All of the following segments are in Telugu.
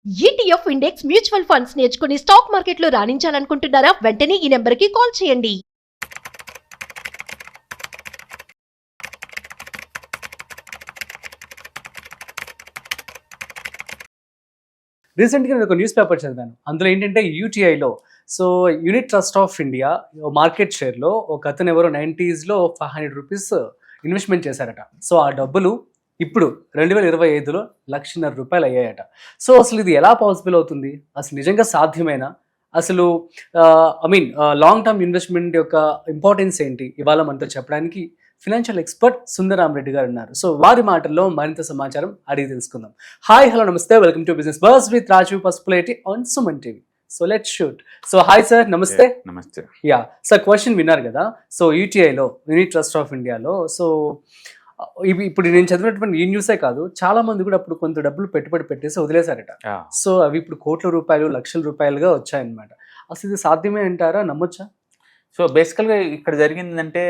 ఈటీఎఫ్ ఇండెక్స్ మ్యూచువల్ ఫండ్స్ నేర్చుకుని స్టాక్ మార్కెట్లో రాణించాలనుకుంటున్నారా? వెంటనే ఈ నెంబర్కి కాల్ చేయండి. రీసెంట్గా నేను ఒక న్యూస్ పేపర్ చదివాను. అందులో ఏంటంటే యూటీఐలో unit trust of India market షేర్లో ఒక అతను ఎవరో 90s ₹500 ఇన్వెస్ట్మెంట్ చేశారట. సో ఆ డబ్బులు ఇప్పుడు 2025లో ₹1,50,000 అయ్యాయట. సో అసలు ఇది ఎలా పాసిబుల్ అవుతుంది? అసలు నిజంగా సాధ్యమేనా? అసలు లాంగ్ టర్మ్ ఇన్వెస్ట్మెంట్ యొక్క ఇంపార్టెన్స్ ఏంటి? ఇవాళ మనతో చెప్పడానికి ఫినాన్షియల్ ఎక్స్పర్ట్ సుందరాం రెడ్డి గారు ఉన్నారు. సో వారి మాటల్లో మరింత సమాచారం అడిగి తెలుసుకుందాం. హాయ్, హలో, నమస్తే, welcome to business bus with Raju Pasupuleti on Suman TV. So let's shoot. So hi sir, నమస్తే. నమస్తే. యా సార్, క్వశ్చన్ విన్నారు కదా. సో యూటీఐలో యూనిట్ ట్రస్ట్ ఆఫ్ ఇండియాలో ఇవి ఇప్పుడు నేను చదివినటువంటి ఈ న్యూసే కాదు, చాలా మంది కూడా అప్పుడు కొంత డబ్బులు పెట్టుబడి పెట్టేసి వదిలేశారట. సో అవి ఇప్పుడు కోట్ల రూపాయలు, లక్షల రూపాయలుగా వచ్చాయన్నమాట. అసలు ఇది సాధ్యమే అంటారా? నమ్మొచ్చా? సో బేసికల్గా ఇక్కడ జరిగిందంటే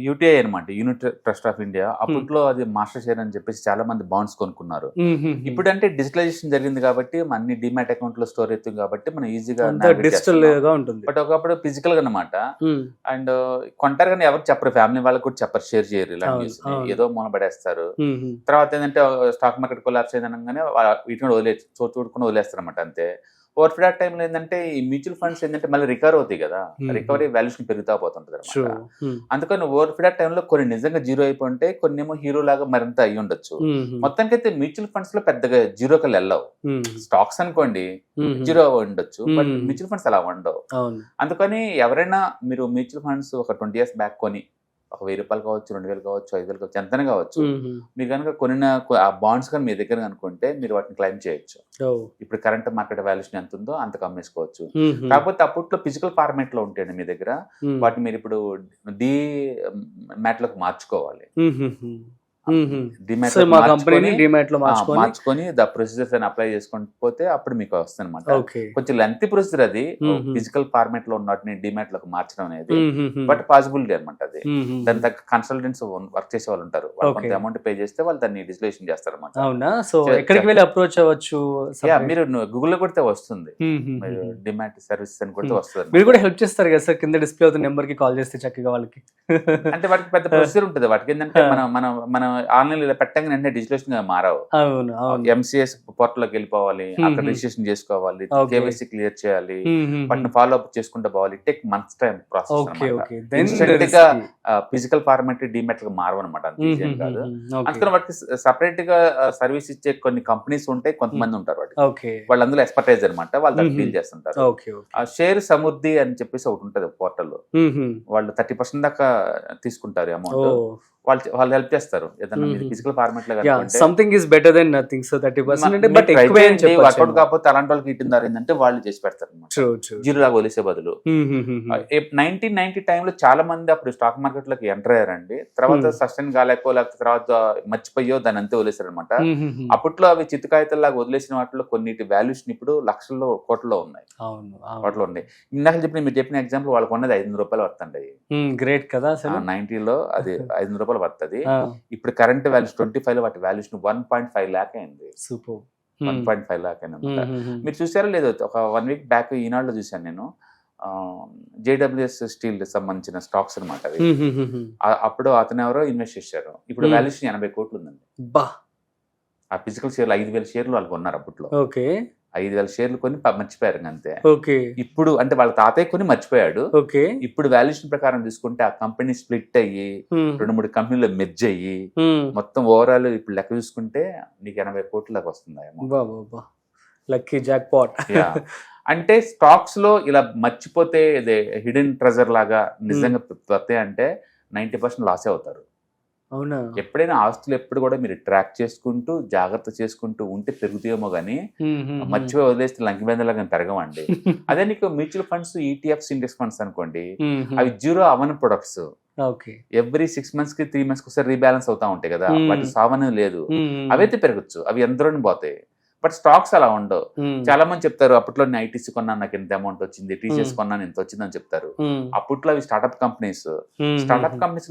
యూటీఐ అనమాట, యూనిట్ ట్రస్ట్ ఆఫ్ ఇండియా. అప్పట్లో అది మాస్టర్ షేర్ అని చెప్పేసి చాలా మంది బాండ్స్ కొనుక్కున్నారు. ఇప్పుడు అంటే డిజిటలైజేషన్ జరిగింది కాబట్టి అన్ని డిమాట్ అకౌంట్ లో స్టోర్ అవుతుంది కాబట్టి మనం ఈజీగా డిజిటల్ గా ఉంటుంది. బట్ ఒకప్పుడు ఫిజికల్ గా అనమాట. అండ్ కొంటారు కానీ ఎవరు చెప్పరు, ఫ్యామిలీ వాళ్ళకి కూడా చెప్పరు, షేర్ చేయరు. ఇలా న్యూస్ ఏదో మూల పడేస్తారు. తర్వాత ఏంటంటే స్టాక్ మార్కెట్ కొలాప్స్ అయిందనగానే వీటిని చూడకుండా వదిలేస్తారు అనమాట, అంతే. ఓవర్ పీరియడ్ టైంలో ఏంటంటే ఈ మ్యూచువల్ ఫండ్స్ ఏంటంటే మళ్ళీ రికవర్ అవుతాయి కదా, రికవరీ వాల్యూషన్ పెరుగుతా పోతుంటది అనమాట. అందుకని ఓవర్ పీరియడ్ టైంలో కొన్ని నిజంగా జీరో అయిపోతే, కొన్ని ఏమో హీరో లాగా మరింత అయ్యి ఉండొచ్చు. మొత్తానికైతే మ్యూచువల్ ఫండ్స్ లో పెద్దగా జీరో కల్ వెళ్ళవు. స్టాక్స్ అనుకోండి జీరో ఉండొచ్చు, బట్ మ్యూచువల్ ఫండ్స్ అలా ఉండవు. అందుకని ఎవరైనా మీరు మ్యూచువల్ ఫండ్స్ ఒక 20 years బ్యాక్ కొని ఒక ₹1000 కావచ్చు, 2000 కావచ్చు, 5000 కావచ్చు, ఎంతనే కావచ్చు, మీరు కనుక కొనిన ఆ బాండ్స్ కానీ మీ దగ్గర అనుకుంటే మీరు వాటిని క్లైమ్ చేయొచ్చు. ఇప్పుడు కరెంట్ మార్కెట్ వాల్యూషన్ ఎంత ఉందో అంత అమ్మేసుకోవచ్చు. కాకపోతే అప్పట్లో ఫిజికల్ ఫార్మేట్ లో ఉంటాయండి మీ దగ్గర, వాటిని మీరు ఇప్పుడు డీ మ్యాట్ లోకి మార్చుకోవాలి. మార్చుకొని ద ప్రొసీజర్స్ అని అప్లై చేసుకొని పోతే అప్పుడు మీకు వస్తుంది అనమాట. కొంచెం లెంత్ ప్రొసీజర్ అది, ఫిజికల్ ఫార్మేట్ లో ఉన్న వాటిని డిమాట్ లోకి మార్చడం అనేది. బట్ పాసిబిలిటీ అనమాట అది. దాని తగ్గ కన్సల్టెంట్స్ వర్క్ చేసే వాళ్ళు ఉంటారు, వాళ్ళు కొంత అమౌంట్ పే చేస్తే వాళ్ళు దాన్ని డిజిటలైజేషన్ చేస్తారు అనమాట. అవునా? సో ఎక్కడికి వెళ్ళి అప్రోచ్ అవ్వచ్చు? మీరు గూగుల్ లో కొడితే వస్తుంది, డిమాట్ సర్వీసెస్ అని కొడితే వస్తుంది. మీరు కూడా హెల్ప్ చేస్తారు కదా సార్? కింద డిస్ప్లే అవుతున్న నెంబర్ కి కాల్ చేస్తే చక్కగా వాళ్ళకి అంటే వాటికి పెద్ద ప్రొసీజర్ ఉంటుంది. వాటికి ఏంటంటే మనం ఆన్లైన్ ఇలా పెట్టగానే వెంటనే డిజిటలైజేషన్ గా మారవు. ఎంసీఎస్ పోర్టల్ లోకి వెళ్ళిపోవాలి, అక్కడ రిజిస్ట్రేషన్ చేసుకోవాలి, కేవైసీ క్లియర్ చేయాలి, వాటిని ఫాలో అప్ చేసుకుంటూ పోవాలి. Take months time process. Physical format demat గా మారవు అనమాట, అంత ఈజీ కాదు. అందుకని వాటికి సపరేట్ గా సర్వీస్ ఇచ్చే కొన్ని కంపెనీస్ ఉంటాయి, కొంతమంది ఉంటారు వాటికి, వాళ్ళు అందులో ఎక్స్పర్టైజ్ అనమాట, వాళ్ళు దాన్ని డీల్ చేస్తుంటారు. ఆ షేర్ సమృద్ధి అని చెప్పేసి ఒకటి ఉంటుంది పోర్టల్, వాళ్ళు 30% దాకా తీసుకుంటారు అమౌంట్. వాళ్ళు హెల్ప్ చేస్తారు. ఏదైనా ఫిజికల్ ఫార్మాట్ లో something is better than nothing. So 30% అంటే బట్ ఎక్కువే అని చెప్పొచ్చు. వర్కౌట్ కాకపోతే అలాంటి వాళ్ళకి ఇట్టిందారు ఏంటంటే వాళ్ళు చేసి పెడతారు జీరో లాగా వదిలేసే బదులు. 1990 టైంలో చాలా మంది అప్పుడు స్టాక్ మార్కెట్ లోకి ఎంటర్ అయ్యారండి. తర్వాత సస్టైన్ కాలేకో లేకపోతే తర్వాత మర్చిపోయో దాన్ని అంతే వదిలేశారు అనమాట. అప్పట్లో అవి చిత్తు కాగితాల లాగా వదిలేసిన వాటిలో కొన్నిటి వాల్యూషన్ ఇప్పుడు లక్షల్లో కోట్లలో ఉన్నాయి. కోట్లు ఉన్నాయి. ఇందాక మీరు చెప్పిన ఎగ్జాంపుల్ వాళ్ళకు ఉన్నది ₹500 వర్తండి. గ్రేట్ కదా. 90లో అది ₹500 పడుతుంది. ఇప్పుడు కరెంట్ వాల్యూస్ 25 వాటి వాల్యూషన్ 1.5 lakh అయింది. 1.5 lakh అయింది. మీరు చూసారో లేదో, ఒక 1 week బ్యాక్ ఈనాడులో చూసాను నేను. జేడబ్ల్యూఎస్ స్టీల్ సంబంధించిన స్టాక్స్ అనమాట అవి. అప్పుడు అతను ఎవరో ఇన్వెస్ట్ చేశారు. ఇప్పుడు వాల్యూషన్ 80 కోట్లు ఉందండి. ఆ ఫిజికల్ షేర్లు 5,000 షేర్లు వాళ్ళు కొన్నారు అప్పట్లో. 5,000 షేర్లు కొని మర్చిపోయారు అంతే. ఇప్పుడు అంటే వాళ్ళ తాతయ్య కొని మర్చిపోయాడు. ఇప్పుడు వాల్యూషన్ ప్రకారం చూసుకుంటే ఆ కంపెనీ స్ప్లిట్ అయ్యి 2-3 కంపెనీలో మెర్జ్ అయ్యి మొత్తం ఓవరాల్ ఇప్పుడు లెక్క చూసుకుంటే నీకు 80 కోట్ల దాకా వస్తుంది. Lucky jackpot. అంటే స్టాక్స్ లో ఇలా మర్చిపోతే ఇదే హిడెన్ ట్రెజర్ లాగా నిజంగా వస్తాయి అంటే 90% లాసే అవుతారు. అవునా? ఎప్పుడైనా ఆస్తులు ఎప్పుడు కూడా మీరు ట్రాక్ చేసుకుంటూ జాగ్రత్త చేసుకుంటూ ఉంటే పెరుగుతాయేమో గానీ మర్చిపోయి వదిలేస్తే లంకిబెందలాగా పెరగవండి. అదే నీకు mutual funds, ETFs, index funds అనుకోండి, అవి జీరో అవన్ ప్రొడక్ట్స్. ఎవ్రీ 6 months కి 3 months కి ఒకసారి రీబ్యాలెన్స్ అవుతా ఉంటాయి కదా, వాటి సావనే లేదు. అవైతే పెరగచ్చు, అవి ఎందరోని పోతాయి. బట్ స్టాక్స్ అలా ఉండవు. చాలా మంది చెప్తారు అప్పట్లో నేను ఐటీసీ కొన్నాను నాకు ఎంత అమౌంట్ వచ్చింది, టీసీఎస్ కొన్నాను ఎంత వచ్చింది అని చెప్తారు. అప్పట్లో అవి స్టార్ట్అప్ కంపెనీస్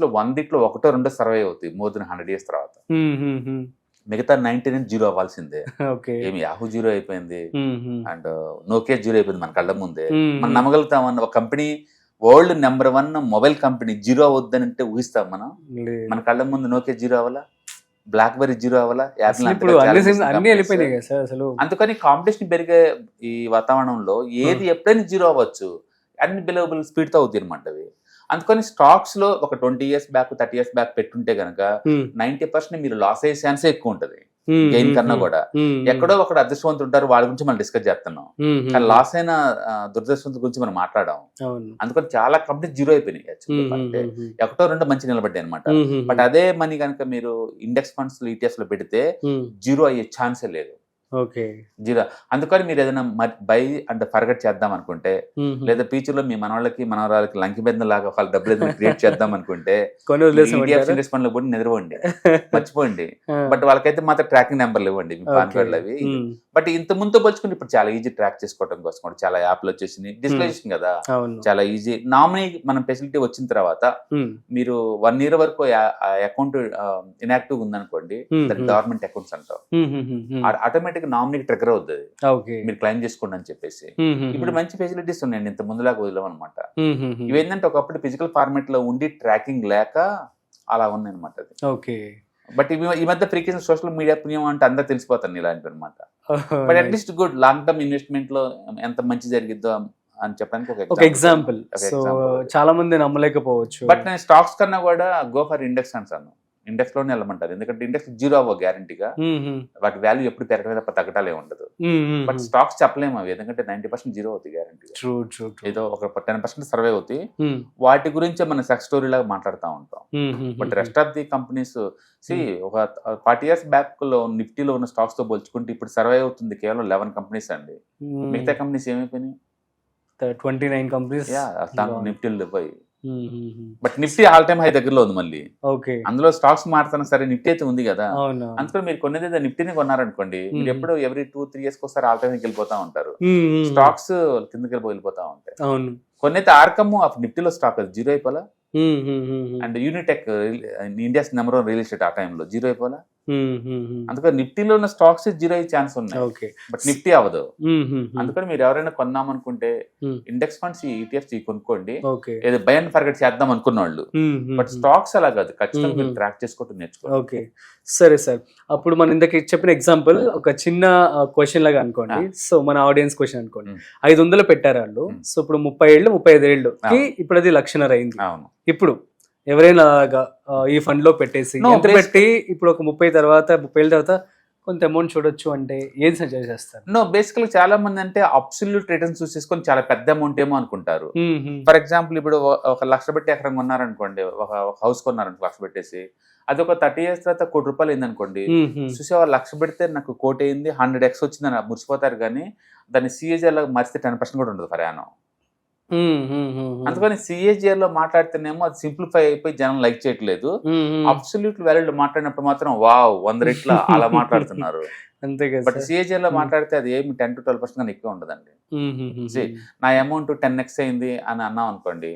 లో 100 1-2 సర్వే అవుతాయి మోర్ దెన్ 100 years తర్వాత. మిగతా 99 జీరో అవ్వాల్సిందే. ఓకే. ఏమి యాహూ జీరో అయిపోయింది అండ్ నోకియా జీరో అయిపోయింది మన కళ్ళ ముందే. మనం నమ్మగలుగుతామన్న ఒక company world number 1 mobile company zero అవుద్దని అంటే ఊహిస్తాం మనం? మన కళ్ళ ముందు నోకియా జీరో అవ్వాలా, బ్లాక్ బెర్రీ జీరో అవ్వాలా, ఇప్పుడు అన్ని వెళ్ళిపోయినాయి కదా సార్ అసలు. అందుకని కాంపిటీషన్ పెరిగే ఈ వాతావరణంలో ఏది ఎప్పుడైనా జీరో అవ్వచ్చు, అన్ని బిలవబుల్ స్పీడ్ తో అవుతాయి అనమాట అవి. అందుకని స్టాక్స్ లో ఒక 20 years బ్యాక్ 30 years బ్యాక్ పెట్టుంటే కనుక 90% మీరు లాస్ అయ్యే ఛాన్సే ఎక్కువ ఉంటది గెయిన్ కన్నా కూడా. ఎక్కడో ఒకడు అదృష్టవంతులు ఉంటారు, వాళ్ళ గురించి మనం డిస్కస్ చేస్తున్నాం, కానీ లాస్ అయిన దురదృష్టవంతుల గురించి మనం మాట్లాడాం. అందుకని చాలా కంపెనీ జీరో అయిపోయినాయి. అంటే ఒకటో రెండో మంచి నిలబడ్డాయి అనమాట. బట్ అదే మనీ కనుక మీరు ఇండెక్స్ ఫండ్స్ లో ఈటీఎఫ్స్ లో పెడితే జీరో అయ్యే ఛాన్సే లేదు. Okay, zero. అందుకని మీరు ఏదైనా బై అంటే ఫర్గట్ చేద్దాం అనుకుంటే, లేదా ఫ్యూచర్ లో మీ మనవాళ్ళకి మనవరాలకి లంకి బెంద లాగా వాళ్ళ డబ్బులు ఏదైనా క్రియేట్ చేద్దాం అనుకుంటే ఇండెక్స్ ఫండ్ లో కూడా నిద్రపోండి, మర్చిపోండి. బట్ వాళ్ళకైతే మాత్రం ట్రాకింగ్ నెంబర్లు ఇవ్వండి, మీ పాన్ కార్డులు అవి. బట్ ఇంత ముందు పోల్చుకుంటే ఇప్పుడు చాలా ఈజీ ట్రాక్ చేసుకోవడం కోసం కూడా చాలా యాప్లు వచ్చేసింది, డిస్ప్లేషన్ కదా, చాలా ఈజీ. నామినీ మనం ఫెసిలిటీ వచ్చిన తర్వాత మీరు 1 year వరకు అకౌంట్ ఇన్యాక్టివ్ ఉందనుకోండి, గవర్నమెంట్ అకౌంట్స్ అంటాం, ఆటోమేటిక్ నామినీ ట్రిగర్ అవుతుంది, మీరు క్లైమ్ చేసుకోండి అని చెప్పేసి. ఇప్పుడు మంచి ఫెసిలిటీస్ ఉన్నాయండి, ఇంత ముందులాగా వదిలేం అనమాట. ఇవేంటంటే ఒకప్పుడు ఫిజికల్ ఫార్మాట్ లో ఉండి ట్రాకింగ్ లేక అలా ఉన్నాయి అనమాట అది. ఓకే. బట్ ఈ మధ్య ఫ్రీక్వెన్సీ సోషల్ మీడియా పుణ్యం అంటే అందరూ తెలిసిపోతాను ఇలాంటివి అనమాట. But at least good long term investment లో ఎంత మంచి జరిగిద్దో అని చెప్పడానికి ఒక ఎగ్జాంపుల్. చాలా మంది నమ్మలేకపోవచ్చు. బట్ నేను స్టాక్స్ కన్నా కూడా గో ఫర్ ఇండెక్స్ అంటాను. ఇండెక్స్ లోనే వెళ్ళమంటారు, ఎందుకంటే ఇండెక్స్ జీరో అవ్వ గ్యారంటీగా, వాటి వాల్యూ ఎప్పుడు పెరగడం తప్ప తగ్గటాలే ఉండదు. బట్ స్టాక్స్ చెప్పలేము అవి, ఎందుకంటే 90% జీరో అవుతాయి గ్యారంటీగా. ఏదో ఒక 10% సర్వే అవుతాయి, వాటి గురించే మనం సక్సెస్ స్టోరీ లాగా మాట్లాడుతూ ఉంటాం. But rest of the companies ఒక 40 years బ్యాక్ లో నిఫ్టీలో ఉన్న స్టాక్స్ తో పోల్చుకుంటే ఇప్పుడు సర్వే అవుతుంది కేవలం 11 కంపెనీస్ అండి. మిగతా కంపెనీస్ ఏమైపోయినాయి? 29 కంపెనీస్ నిఫ్టీలో పోయి. But Nifty all time high దగ్గరలో ఉంది మళ్ళీ. అందులో స్టాక్స్ మారుతున్నా సరే నిఫ్టీ అయితే ఉంది కదా. అందుకని మీరు కొనేది నిఫ్టీని కొన్నారనుకోండి, మీరు ఎప్పుడు ఎవ్రీ 2-3 years ఒకసారి ఆల్ టైమ్ వెళ్ళిపోతా ఉంటారు, స్టాక్స్ కిందకి వెళ్ళిపోతా ఉంటాయి. కొన్నైతే ఆర్కమ్ నిఫ్టీలో స్టాక్ అది జీరో అయిపోలా. And Unitech India's number 1 real estate ఆ టైంలో జీరో అయిపోలా. అందుకని నిఫ్టీలో ఉన్న స్టాక్స్ జీరో అయ్యే ఛాన్స్ ఉన్నాయి, బట్ నిఫ్టీ అవ్వదు. అందుకని మీరు ఎవరైనా కొన్నామనుకుంటే ఇండెక్స్ ఫండ్స్ ఈటీఎఫ్స్ కొనుక్కోండి, ఏదో బై అండ్ ఫర్గెట్ చేద్దాం అనుకున్న వాళ్ళు. బట్ స్టాక్స్ అలా కాదు, ఖచ్చితంగా మీరు ట్రాక్ చేసుకోవడం నేర్చుకోవాలి. ఓకే, సరే సార్. అప్పుడు మనం ఇందాక చెప్పిన ఎగ్జాంపుల్ ఒక చిన్న క్వశ్చన్ లాగా అనుకోండి. సో మన ఆడియన్స్ క్వశ్చన్ అనుకోండి, 500 పెట్టారు వాళ్ళు. సో ఇప్పుడు 30 ఏళ్ళు 35 ఏళ్ళు ఇప్పుడు అది 1,50,000 అయింది. ఇప్పుడు ఎవరైనా ఈ ఫండ్ లో పెట్టేసి ఎంత పెట్టి ఇప్పుడు ఒక 30 ఏళ్ళ తర్వాత కొంత అమౌంట్ చూడొచ్చు అంటే ఏది సజెస్ట్ చేస్తారు? నో, బేసికలీ చాలా మంది అంటే అబ్సల్యూట్ రిటర్న్స్ చూసేసుకొని చాలా పెద్ద అమౌంట్ ఏమో అనుకుంటారు. ఫర్ ఎగ్జాంపుల్ ఇప్పుడు 1,00,000 పెట్టి ఎకరం కొన్నారనుకోండి, ఒక హౌస్ కొన్నారనుకో 1,00,000 పెట్టేసి, అది ఒక 30 years తర్వాత 1,00,00,000 రూపాయలు అయిందనుకోండి, చూసేవాళ్ళు 1,00,000 పెడితే నాకు 1,00,00,000 అయింది 100x వచ్చిందని మురిసిపోతారు, కానీ దాన్ని సిఏజీఆర్ లో మరిస్తే 10% కూడా ఉండదు ప్రయాణం. అందుకని సిఏజీఆర్ లో మాట్లాడితేనేమో అది సింప్లిఫై అయిపోయి జనం లైక్ చేయట్లేదు. అబ్సల్యూట్ వాల్యూ మాట్లాడినప్పుడు మాత్రం వావ్ 100 రెట్ల అలా మాట్లాడుతున్నారు. అంతే కదా. బట్ సిఏజీఆర్ లో మాట్లాడితే అది ఏమి 10-12% కన్నా ఎక్కువ ఉండదండి. నా అమౌంట్ 10x అయింది అని అన్నాం అనుకోండి,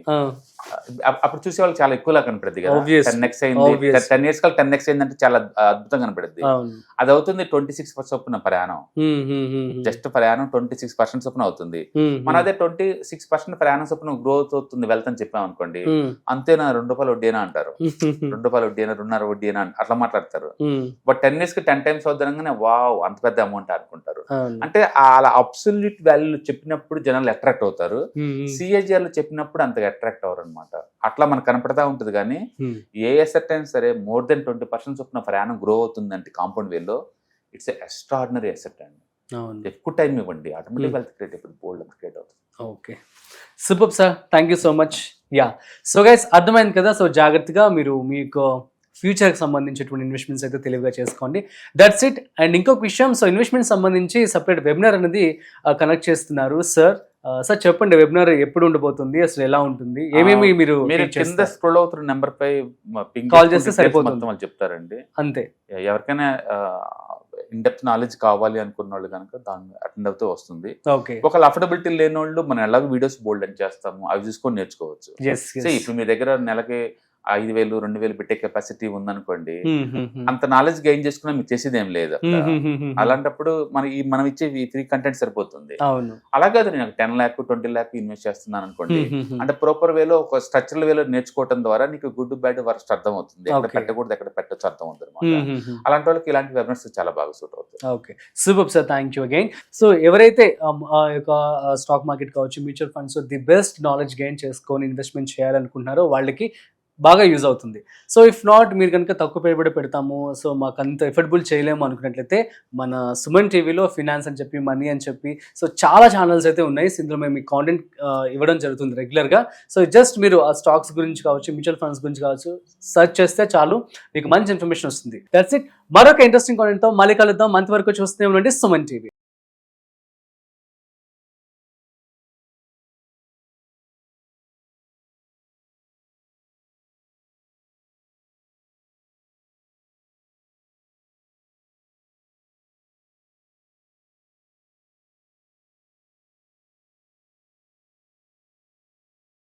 అప్పుడు చూసే వాళ్ళు చాలా ఎక్కువలా కనపడుద్ది కదా. 10x అయింది, 10 years కల్లా 10x అయిందంటే చాలా అద్భుతంగా కనపడుద్ది. అది అవుతుంది 26% చొప్పున ప్రయాణం, జస్ట్ ప్రయాణం 26% చొప్పున అవుతుంది. మన అదే 26% ప్రయాణం చొప్పున గ్రోత్ అవుతుంది వెల్త్ అని చెప్పాం అనుకోండి, అంతేనా ₹2 వడ్డీనా అంటారు, ₹2 వడ్డీనా, ₹2.5 వడ్డీనా అట్లా మాట్లాడతారు. బట్ 10 years కి 10 times అవుతుండగానే వావ్ అంత పెద్ద అమౌంట్ అనుకుంటారు. అంటే అలా అబ్సల్యూట్ వాల్యూ చెప్పినప్పుడు జనాలు అట్రాక్ట్ అవుతారు, సిఏజీఆర్ లో చెప్పినప్పుడు అంతగా అట్రాక్ట్ అవ్వరు అనమాట. అట్లా మనకు కనపడతా ఉంటది. కానీ ఏ అసెట్ అయినా సరే more than 20% చొప్పున ప్రయాణం గ్రో అవుతుందంటే కాంపౌండ్ వేలో ఇట్స్ ఎక్స్ట్రాడినరీ అసెట్ అండి. ఎక్కువ టైం ఇవ్వండి, ఆటోమేటిక్ వెల్త్ క్రియేట్ అయిపోతుంది, బోల్డ్ క్రియేట్ అవుతుంది. Okay, super sir, thank you so much. Yeah, so guys అర్థమైంది కదా. సో జాగ్రత్తగా మీరు మీకు ఫ్యూచర్కి సంబంధించినటువంటి ఇన్వెస్ట్మెంట్స్ అయితే తెలివిగా చేసుకోండి. That's it. అండ్ ఇంకొక విషయం, సో ఇన్వెస్ట్మెంట్ సంబంధించి సపరేట్ వెబినార్ అనేది కండక్ట్ చేస్తున్నారు సార్. సార్ చెప్పండి, వెబినార్ ఎప్పుడు ఉండబోతుంది, అసలు ఎలా ఉంటుంది, ఏమేమి మీరు కింద స్క్రోల్ అవుతున్న నెంబర్ పై కాల్ చేస్తే సరిపోతుంది, వాళ్ళు చెప్తారండి. అంతే. ఎవరికైనా ఇన్డెప్త్ నాలెడ్జ్ కావాలి అనుకున్న వాళ్ళు కనుక దాన్ని అటెండ్ అవుతూ వస్తుంది. ఒకవేళ అఫోర్డబిలిటీ లేని వాళ్ళు మనం ఎలాగో వీడియోస్ బోల్డ్ అని చేస్తాము, అవి చూసుకొని నేర్చుకోవచ్చు. ఇప్పుడు మీ దగ్గర నెలకి 5,000 2,000 పెట్టే కెపాసిటీ ఉందనుకోండి, అంత నాలెడ్జ్ గెయిన్ చేసుకున్నా మీకు చేసేది ఏం లేదు అక్కడ. అలాంటప్పుడు మనం ఇచ్చే ఫ్రీ కంటెంట్ సరిపోతుంది. అవును. అలా కాదు, నేను 10 lakh 20 lakh ఇన్వెస్ట్ చేస్తున్నాను అనుకోండి, అంటే ప్రాపర్ వేలో ఒక స్ట్రక్చరల్ వేలో నేర్చుకోవడం ద్వారా నీకు గుడ్ బ్యాడ్ వర్స్ట్ అర్థం అవుతుంది, ఎక్కడ Okay. పెట్టకూడదు ఎక్కడ పెట్టచ్చు అర్థం అవుతుంది. అలాంటి వాళ్ళకి ఇలాంటి వెబినార్స్ చాలా బాగా సూట్ అవుతాయి. Okay, super sir, thank you again. So ఎవరైతే ఆ యొక్క స్టాక్ మార్కెట్ కావచ్చు, mutual funds the best knowledge gain చేసుకొని ఇన్వెస్ట్మెంట్ చేయాలనుకుంటున్నారో వాళ్ళకి బాగా యూజ్ అవుతుంది. సో ఇఫ్ నాట్, మీరు కనుక తక్కువ పెట్టుబడి పెడతాము, సో మాకు అంత ఎఫర్టబుల్ చేయలేము అనుకున్నట్లయితే మన సుమన్ టీవీలో ఫినాన్స్ అని చెప్పి, మనీ అని చెప్పి, సో చాలా ఛానల్స్ అయితే ఉన్నాయి. ఇందులో మేము మీ కాంటెంట్ ఇవ్వడం జరుగుతుంది రెగ్యులర్గా. సో జస్ట్ మీరు ఆ స్టాక్స్ గురించి కావచ్చు, మ్యూచువల్ ఫండ్స్ గురించి కావచ్చు సెర్చ్ చేస్తే చాలు, మీకు మంచి ఇన్ఫర్మేషన్ వస్తుంది. That's it. మరొక ఇంట్రెస్టింగ్ కాంటెంట్తో మళ్ళీ కలుద్దాం. అంతవరకు చూస్తూనే ఉండండి సుమన్ టీవీ.